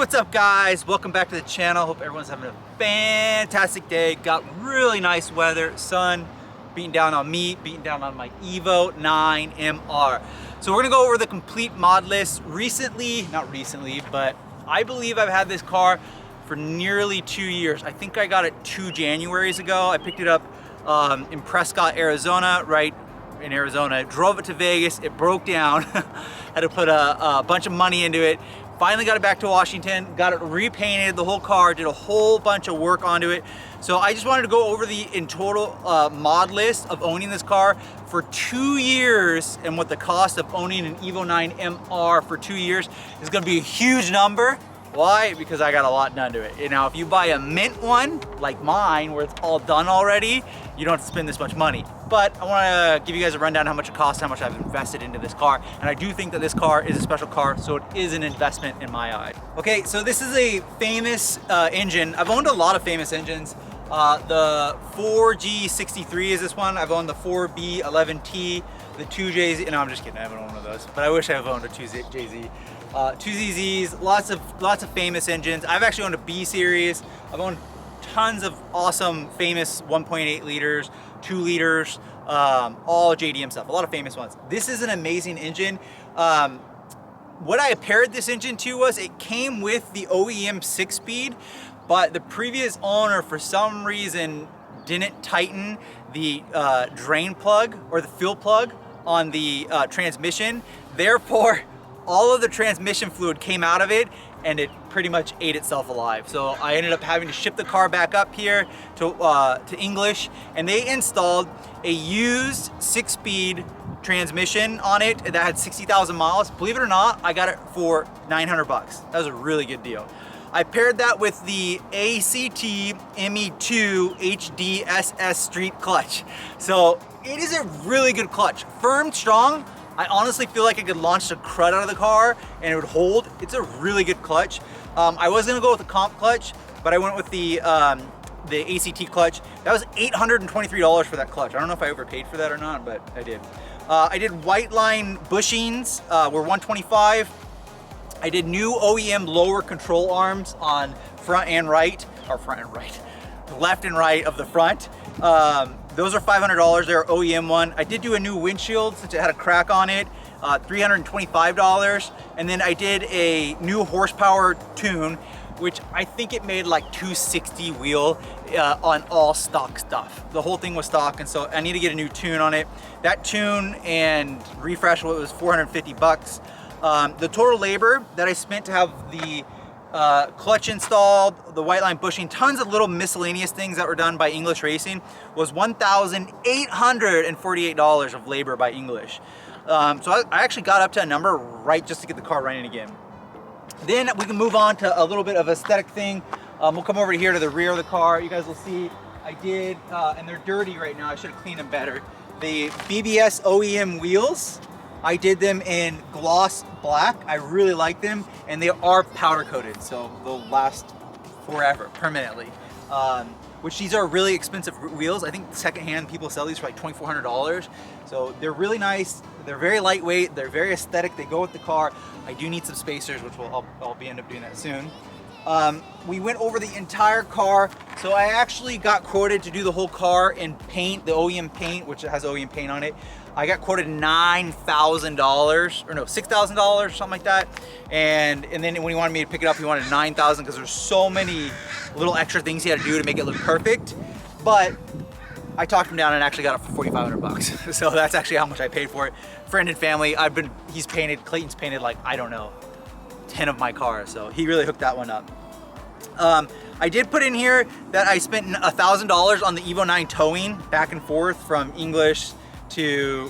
What's up, guys? Welcome back to the channel. Hope everyone's having a fantastic day. Got really nice weather, sun beating down on me, beating down on my EVO 9 MR. So we're gonna go over the complete mod list. Not recently, but I believe I've had this car for nearly 2 years. I think I got it 2 Januaries ago. I picked it up in Prescott, Arizona, right in Arizona. Drove it to Vegas, it broke down. Had to put a bunch of money into it. Finally got it back to Washington, got it repainted, the whole car, did a whole bunch of work onto it. So I just wanted to go over the in total mod list of owning this car for 2 years, and what the cost of owning an EVO 9 MR for 2 years is gonna be a huge number. Why? Because I got a lot done to it. And now if you buy a mint one, like mine, where it's all done already, you don't have to spend this much money. But I wanna give you guys a rundown how much it costs, how much I've invested into this car. And I do think that this car is a special car, so it is an investment in my eye. Okay, so this is a famous engine. I've owned a lot of famous engines. The 4G63 is this one. I've owned the 4B11T, the 2JZ, no, I'm just kidding, I haven't owned one of those. But I wish I have owned a 2JZ. 2ZZs, lots of famous engines. I've actually owned a B series. I've owned tons of awesome, famous 1.8 liters, 2 liters, all JDM stuff, a lot of famous ones. This is an amazing engine. What I paired this engine to was it came with the OEM 6-speed, but the previous owner, for some reason, didn't tighten the drain plug or the fuel plug on the transmission. Therefore, all of the transmission fluid came out of it and it pretty much ate itself alive. So I ended up having to ship the car back up here to English, and they installed a used 6-speed transmission on it that had 60,000 miles. Believe it or not, I got it for 900 bucks. That was a really good deal. I paired that with the ACT ME2 HDSS Street clutch. So it is a really good clutch, firm, strong. I honestly feel like I could launch the crud out of the car and it would hold. It's a really good clutch. I was gonna go with the comp clutch, but I went with the ACT clutch. That was $823 for that clutch. I don't know if I overpaid for that or not, but I did. I did white line bushings, were $125. I did new OEM lower control arms on front and right, or front and right, left and right of the front. Those are $500, they're OEM one. I did do a new windshield since it had a crack on it, $325. And then I did a new horsepower tune, which I think it made like 260 wheel on all stock stuff. The whole thing was stock, and so I need to get a new tune on it. That tune and refresh was 450 bucks. The total labor that I spent to have the clutch installed, the white line bushing, tons of little miscellaneous things that were done by English Racing was $1,848 of labor by English. So I actually got up to a number right just to get the car running again. Then we can move on to a little bit of aesthetic thing. We'll come over here to the rear of the car. You guys will see I did, and they're dirty right now. I should have cleaned them better. The BBS OEM wheels, I did them in gloss black. I really like them, and they are powder coated, so they'll last forever, permanently. Which these are really expensive wheels. I think secondhand people sell these for like $2,400. So they're really nice. They're very lightweight. They're very aesthetic. They go with the car. I do need some spacers, which I'll end up doing that soon. We went over the entire car. So I actually got quoted to do the whole car in paint, the OEM paint, which has OEM paint on it. I got quoted $9,000, or no, $6,000 or something like that. And then when he wanted me to pick it up, he wanted $9,000 because there's so many little extra things he had to do to make it look perfect. But I talked him down and actually got it for 4,500 bucks. So that's actually how much I paid for it. Friend and family, Clayton's painted like, I don't know, 10 of my cars. So he really hooked that one up. I did put in here that I spent $1,000 on the EVO 9 towing back and forth from English to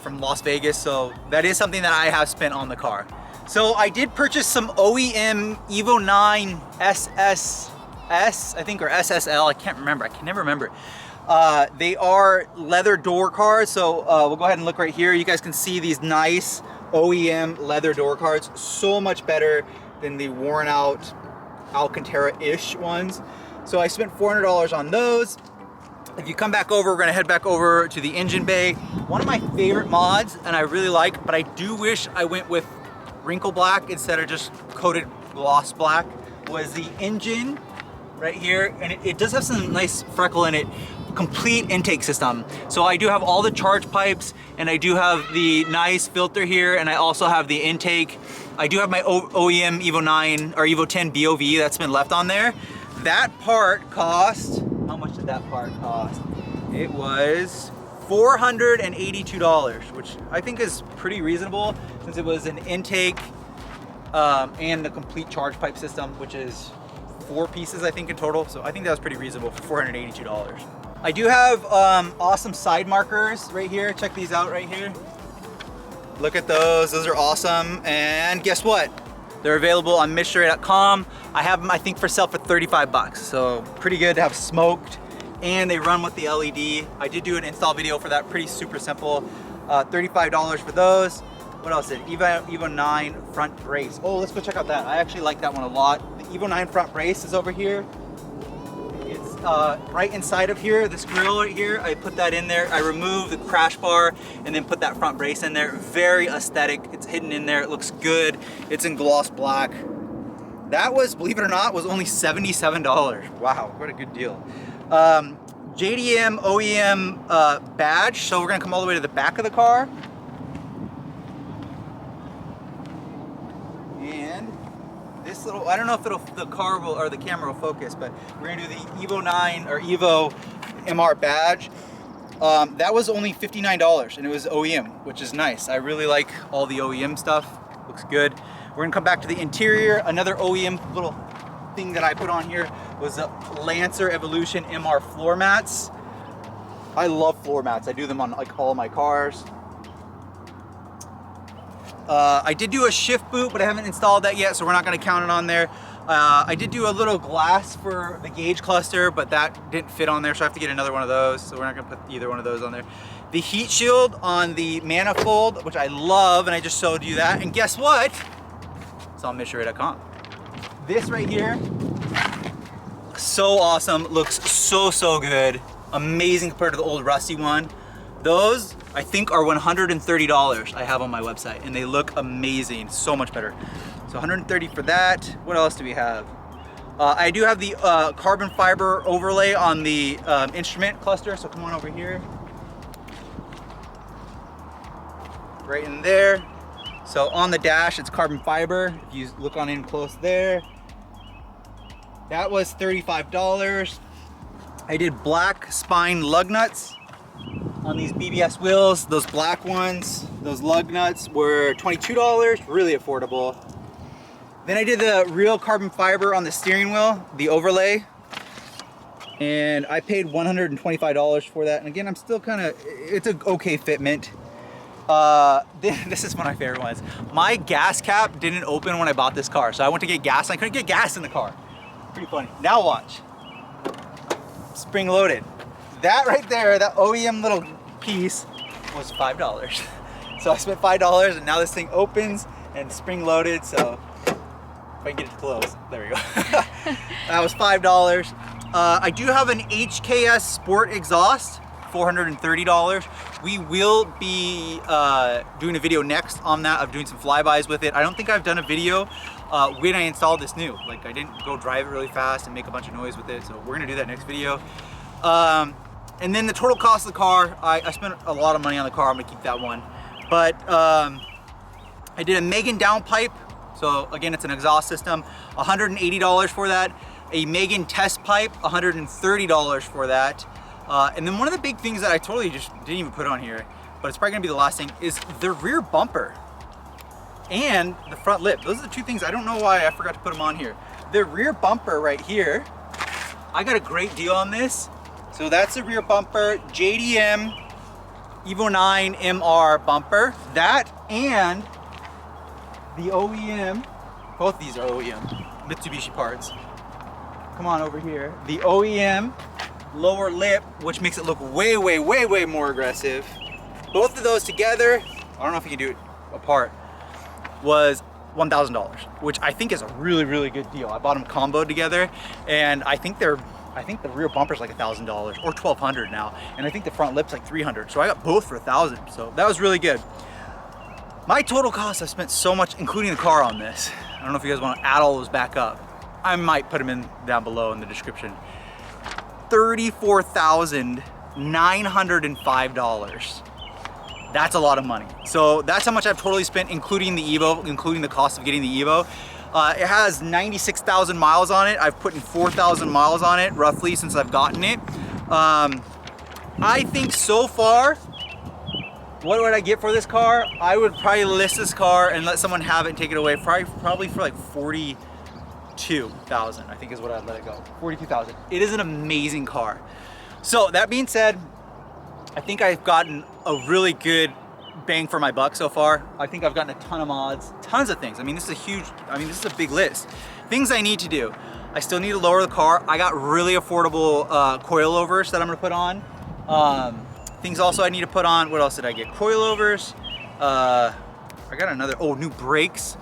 from Las Vegas, so that is something that I have spent on the car. So I did purchase some OEM EVO 9 SSS, I think, or SSL, I can't remember, I can never remember. They are leather door cards, so we'll go ahead and look right here. You guys can see these nice OEM leather door cards, so much better than the worn out Alcantara-ish ones. So I spent $400 on those. If you come back over, we're gonna head back over to the engine bay. One of my favorite mods, and I really like, but I do wish I went with wrinkle black instead of just coated gloss black, was the engine right here, and it does have some nice freckle in it. Complete intake system. So I do have all the charge pipes, and I do have the nice filter here, and I also have the intake. I do have my OEM EVO 9 or EVO 10 BOV that's been left on there. That part cost, how much did that part cost? It was $482, which I think is pretty reasonable since it was an intake and the complete charge pipe system, which is 4 pieces I think in total. So I think that was pretty reasonable for $482. I do have awesome side markers right here. Check these out right here. Look at those are awesome. And guess what? They're available on MITSUBISHI.com. I have them, I think, for sale for 35 bucks. So pretty good to have smoked, and they run with the LED. I did do an install video for that, pretty super simple. $35 for those. What else did EVO 9 front brace? Oh, let's go check out that. I actually like that one a lot. The EVO 9 front brace is over here. It's right inside of here, this grill right here. I put that in there. I removed the crash bar and then put that front brace in there. Very aesthetic. It's hidden in there. It looks good. It's in gloss black. That was, believe it or not, was only $77. Wow, what a good deal. JDM OEM badge. So we're gonna come all the way to the back of the car. And this little, I don't know if the car will, or the camera will focus, but we're gonna do the EVO 9 or EVO MR badge. That was only $59 and it was OEM, which is nice. I really like all the OEM stuff. Looks good. We're gonna come back to the interior. Another OEM little thing that I put on here was the Lancer Evolution MR floor mats. I love floor mats. I do them on like all my cars. I did do a shift boot, but I haven't installed that yet, so we're not going to count it on there. I did do a little glass for the gauge cluster, but that didn't fit on there, so I have to get another one of those, so we're not going to put either one of those on there. The heat shield on the manifold, which I love, and I just showed you that, and guess what? It's on MITSUBISHI.com. This right here, so awesome, looks so good, amazing compared to the old rusty one. Those, I think, are $130 I have on my website, and they look amazing, so much better. So $130 for that. What else do we have? I do have the carbon fiber overlay on the instrument cluster, so come on over here. Right in there. So on the dash, it's carbon fiber. If you look on in close there. That was $35. I did black spine lug nuts on these BBS wheels. Those black ones, those lug nuts were $22, really affordable. Then I did the real carbon fiber on the steering wheel, the overlay, and I paid $125 for that. And again, I'm still kind of, it's an okay fitment. This is one of my favorite ones. My gas cap didn't open when I bought this car, so I went to get gas and I couldn't get gas in the car. Pretty funny. Now watch. Spring loaded. That right there, that OEM little piece was $5. So I spent $5 and now this thing opens and spring loaded, so if I can get it to close, there we go. That was $5. I do have an HKS Sport exhaust, $430. We will be doing a video next on that of doing some flybys with it. I don't think I've done a video when I installed this new. Like, I didn't go drive it really fast and make a bunch of noise with it, so we're gonna do that next video. And then the total cost of the car, I spent a lot of money on the car. I'm gonna keep that one. But I did a Megan downpipe. So again, it's an exhaust system, $180 for that. A Megan test pipe, $130 for that. And then one of the big things that I totally just didn't even put on here, but it's probably gonna be the last thing, is the rear bumper and the front lip. Those are the two things, I don't know why I forgot to put them on here. The rear bumper right here, I got a great deal on this. So that's the rear bumper, JDM EVO 9 MR bumper. That and the OEM, both these are OEM, Mitsubishi parts. Come on over here. The OEM lower lip, which makes it look way more aggressive. Both of those together, I don't know if you can do it apart, was $1,000, which I think is a really good deal. I bought them combo together, and I think the rear bumper's like $1,000 or $1,200 now, and I think the front lip's like $300. So I got both for $1,000. So that was really good. My total cost, I spent so much, including the car on this. I don't know if you guys want to add all those back up. I might put them in down below in the description. $34,905. That's a lot of money. So that's how much I've totally spent, including the EVO, including the cost of getting the EVO. It has 96,000 miles on it. I've put in 4,000 miles on it, roughly, since I've gotten it. I think so far, what would I get for this car? I would probably list this car and let someone have it and take it away, probably for like 42,000, I think is what I'd let it go. 42,000. It is an amazing car. So that being said, I think I've gotten a really good bang for my buck so far. I think I've gotten a ton of mods, tons of things. I mean, this is a big list. Things I need to do. I still need to lower the car. I got really affordable coilovers that I'm gonna put on. Things also I need to put on. What else did I get? Coilovers. I got another, new brakes.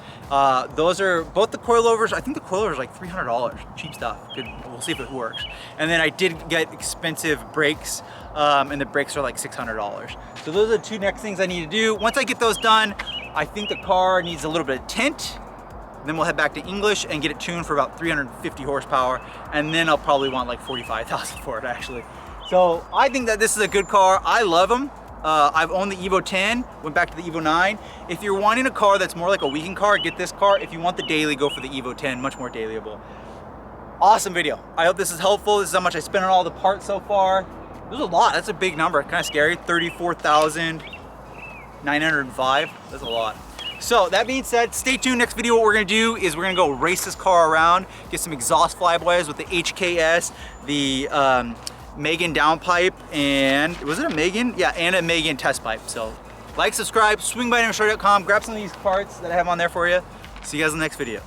Those are both the coilovers. I think the coilovers are like $300, cheap stuff. Good, we'll see if it works. And then I did get expensive brakes, and the brakes are like $600. So those are the two next things I need to do. Once I get those done, I think the car needs a little bit of tint. Then we'll head back to English and get it tuned for about 350 horsepower. And then I'll probably want like 45,000 for it actually. So I think that this is a good car. I love them. I've owned the EVO 10, went back to the EVO 9. If you're wanting a car that's more like a weekend car, get this car. If you want the daily, go for the EVO 10, much more dailyable. Awesome video. I hope this is helpful. This is how much I spent on all the parts so far. There's a lot, that's a big number, kind of scary. 34,905, that's a lot. So that being said, stay tuned. Next video, what we're gonna do is we're gonna go race this car around, get some exhaust flyboys with the HKS, the Megan downpipe, and was it a Megan? Yeah, and a Megan test pipe. So like, subscribe, swing by NMShort.com, grab some of these parts that I have on there for you. See you guys in the next video.